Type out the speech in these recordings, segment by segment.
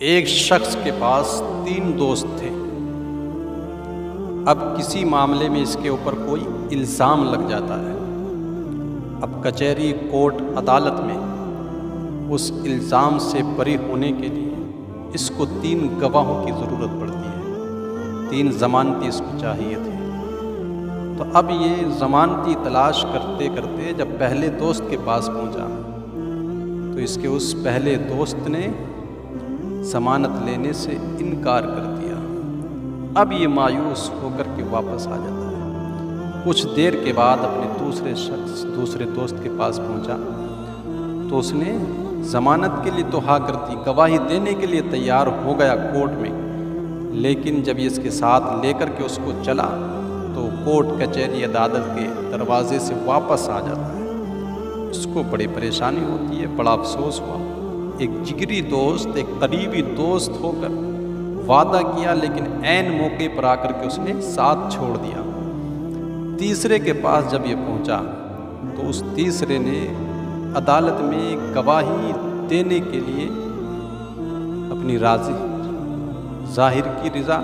ایک شخص کے پاس 3 دوست تھے۔ اب کسی معاملے میں اس کے اوپر کوئی الزام لگ جاتا ہے۔ اب کچہری، کورٹ، عدالت میں اس الزام سے بری ہونے کے لیے اس کو 3 گواہوں کی ضرورت پڑتی ہے۔ 3 ضمانتی اس کو چاہیے تھے۔ تو اب یہ ضمانتی تلاش کرتے کرتے جب پہلے دوست کے پاس پہنچا تو اس کے اس پہلے دوست نے ضمانت لینے سے انکار کر دیا۔ اب یہ مایوس ہو کر کے واپس آ جاتا ہے۔ کچھ دیر کے بعد اپنے دوسرے دوست کے پاس پہنچا تو اس نے ضمانت کے لیے تو ہاں کر دی، گواہی دینے کے لیے تیار ہو گیا کورٹ میں، لیکن جب یہ اس کے ساتھ لے کر کے اس کو چلا تو کورٹ کچہری عدالت کے دروازے سے واپس آ جاتا ہے۔ اس کو بڑی پریشانی ہوتی ہے، بڑا افسوس ہوا۔ ایک جگری دوست، ایک قریبی دوست ہو کر وعدہ کیا، لیکن عین موقع پر آ کر کے اس نے ساتھ چھوڑ دیا۔ تیسرے کے پاس جب یہ پہنچا تو اس تیسرے نے عدالت میں گواہی دینے کے لیے اپنی راضی ظاہر کی رضا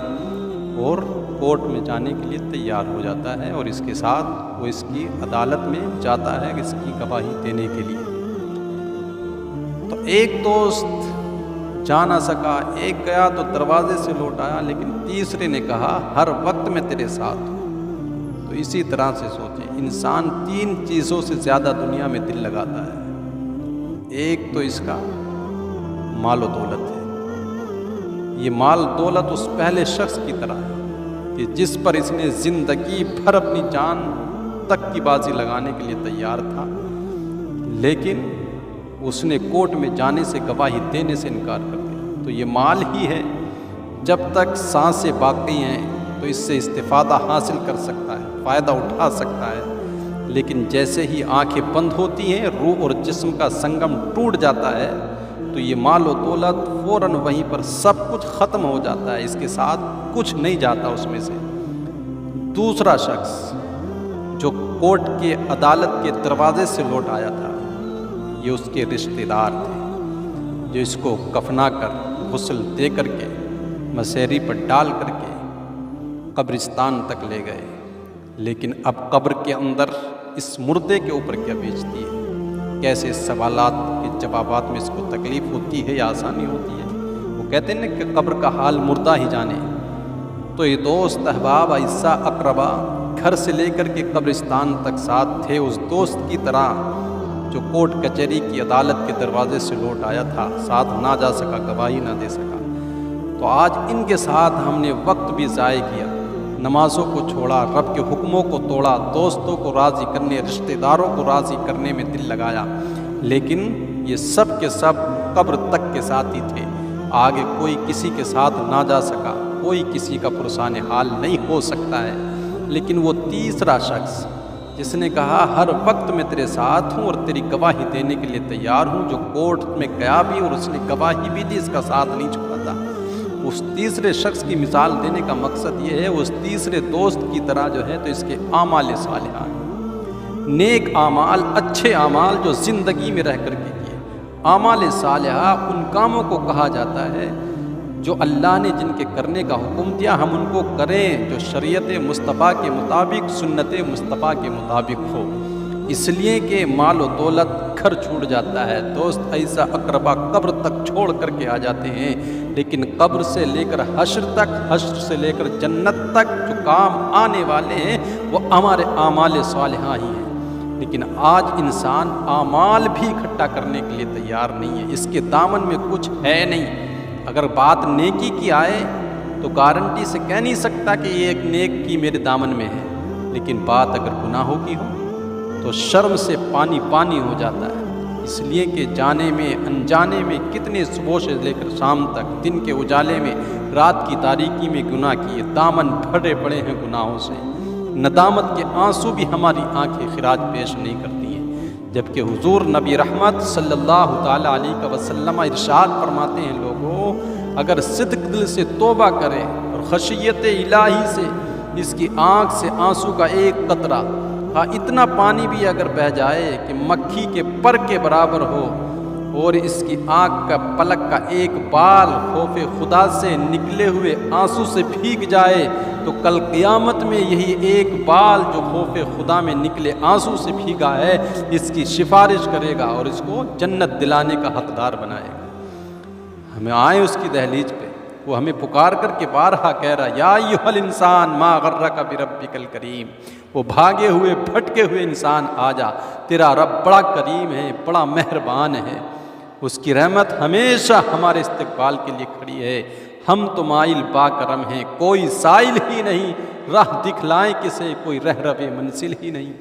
اور کورٹ میں جانے کے لیے تیار ہو جاتا ہے، اور اس کے ساتھ وہ اس کی عدالت میں جاتا ہے اس کی گواہی دینے کے لیے۔ تو ایک دوست جا نہ سکا، ایک گیا تو دروازے سے لوٹ آیا، لیکن تیسرے نے کہا ہر وقت میں تیرے ساتھ ہوں۔ تو اسی طرح سے سوچیں، انسان 3 چیزوں سے زیادہ دنیا میں دل لگاتا ہے۔ ایک تو اس کا مال و دولت ہے۔ یہ مال دولت اس پہلے شخص کی طرح ہے کہ جس پر اس نے زندگی بھر اپنی جان تک کی بازی لگانے کے لیے تیار تھا، لیکن اس نے کورٹ میں جانے سے، گواہی دینے سے انکار کر دیا۔ تو یہ مال ہی ہے، جب تک سانسیں باقی ہیں تو اس سے استفادہ حاصل کر سکتا ہے، فائدہ اٹھا سکتا ہے، لیکن جیسے ہی آنکھیں بند ہوتی ہیں، روح اور جسم کا سنگم ٹوٹ جاتا ہے، تو یہ مال و دولت فوراً وہیں پر سب کچھ ختم ہو جاتا ہے، اس کے ساتھ کچھ نہیں جاتا اس میں سے۔ دوسرا شخص جو کورٹ کے عدالت کے دروازے سے لوٹ آیا تھا، یہ اس کے رشتہ دار تھے، جو اس کو کفنا کر، غسل دے کر کے، مسیری پر ڈال کر کے قبرستان تک لے گئے۔ لیکن اب قبر کے اندر اس مردے کے اوپر کیا بیچتی ہے؟ کیسے سوالات کے جوابات میں اس کو تکلیف ہوتی ہے یا آسانی ہوتی ہے؟ وہ کہتے ہیں کہ قبر کا حال مردہ ہی جانے۔ تو یہ دوست، احباب، اعزاء، اقربا گھر سے لے کر کے قبرستان تک ساتھ تھے، اس دوست کی طرح جو کورٹ کچہری کی عدالت کے دروازے سے لوٹ آیا تھا، ساتھ نہ جا سکا، گواہی نہ دے سکا۔ تو آج ان کے ساتھ ہم نے وقت بھی ضائع کیا، نمازوں کو چھوڑا، رب کے حکموں کو توڑا، دوستوں کو راضی کرنے، رشتہ داروں کو راضی کرنے میں دل لگایا، لیکن یہ سب کے سب قبر تک کے ساتھ ہی تھے۔ آگے کوئی کسی کے ساتھ نہ جا سکا، کوئی کسی کا پرسان حال نہیں ہو سکتا ہے۔ لیکن وہ تیسرا شخص جس نے کہا ہر وقت میں تیرے ساتھ ہوں اور تیری گواہی دینے کے لیے تیار ہوں، جو کورٹ میں گیا بھی اور اس نے گواہی بھی دی، اس کا ساتھ نہیں چھوڑا تھا، اس تیسرے شخص کی مثال دینے کا مقصد یہ ہے، اس تیسرے دوست کی طرح جو ہے تو اس کے اعمال صالحہ، نیک اعمال، اچھے اعمال جو زندگی میں رہ کر کے کیے۔ اعمال صالحہ ان کاموں کو کہا جاتا ہے جو اللہ نے جن کے کرنے کا حکم دیا، ہم ان کو کریں، جو شریعت مصطفیٰ کے مطابق، سنت مصطفیٰ کے مطابق ہو۔ اس لیے کہ مال و دولت گھر چھوٹ جاتا ہے، دوست، اعزاء، اقربا قبر تک چھوڑ کر کے آ جاتے ہیں، لیکن قبر سے لے کر حشر تک، حشر سے لے کر جنت تک جو کام آنے والے ہیں وہ ہمارے اعمال صالحہ ہی ہیں۔ لیکن آج انسان اعمال بھی اکٹھا کرنے کے لیے تیار نہیں ہے، اس کے دامن میں کچھ ہے نہیں۔ اگر بات نیکی کی آئے تو گارنٹی سے کہہ نہیں سکتا کہ یہ ایک نیک کی میرے دامن میں ہے، لیکن بات اگر گناہوں کی ہو تو شرم سے پانی پانی ہو جاتا ہے۔ اس لیے کہ جانے میں، انجانے میں کتنے صبح سے لے کر شام تک، دن کے اجالے میں، رات کی تاریکی میں گناہ کیے، دامن بھرے پڑے ہیں گناہوں سے۔ ندامت کے آنسو بھی ہماری آنکھیں خراج پیش نہیں کرتی ہیں، جبکہ حضور نبی رحمت صلی اللہ تعالیٰ علیہ وسلم ارشاد فرماتے ہیں، لوگوں اگر صدق دل سے توبہ کرے اور خشیت الہی سے اس کی آنکھ سے آنسو کا ایک قطرہ، اتنا پانی بھی اگر بہہ جائے کہ مکھی کے پر کے برابر ہو، اور اس کی آنکھ کا پلک کا ایک بال خوف خدا سے نکلے ہوئے آنسو سے بھیگ جائے تو کل قیامت میں یہی ایک بال جو خوف خدا میں نکلے آنسو سے بھیگا ہے اس کی سفارش کرے گا اور اس کو جنت دلانے کا حقدار بنائے گا۔ ہمیں آئیں اس کی دہلیز پہ، وہ ہمیں پکار کر کے بارہا کہہ رہا یا ایھا الانسان ما غرک بربک الکریم، وہ بھاگے ہوئے بھٹکے ہوئے انسان آ جا، تیرا رب بڑا کریم ہے، بڑا مہربان ہے، اس کی رحمت ہمیشہ ہمارے استقبال کے لیے کھڑی ہے، ہم تو مائل با کرم ہیں، کوئی سائل ہی نہیں، راہ دکھلائیں کسے، کوئی رہرو منزل ہی نہیں۔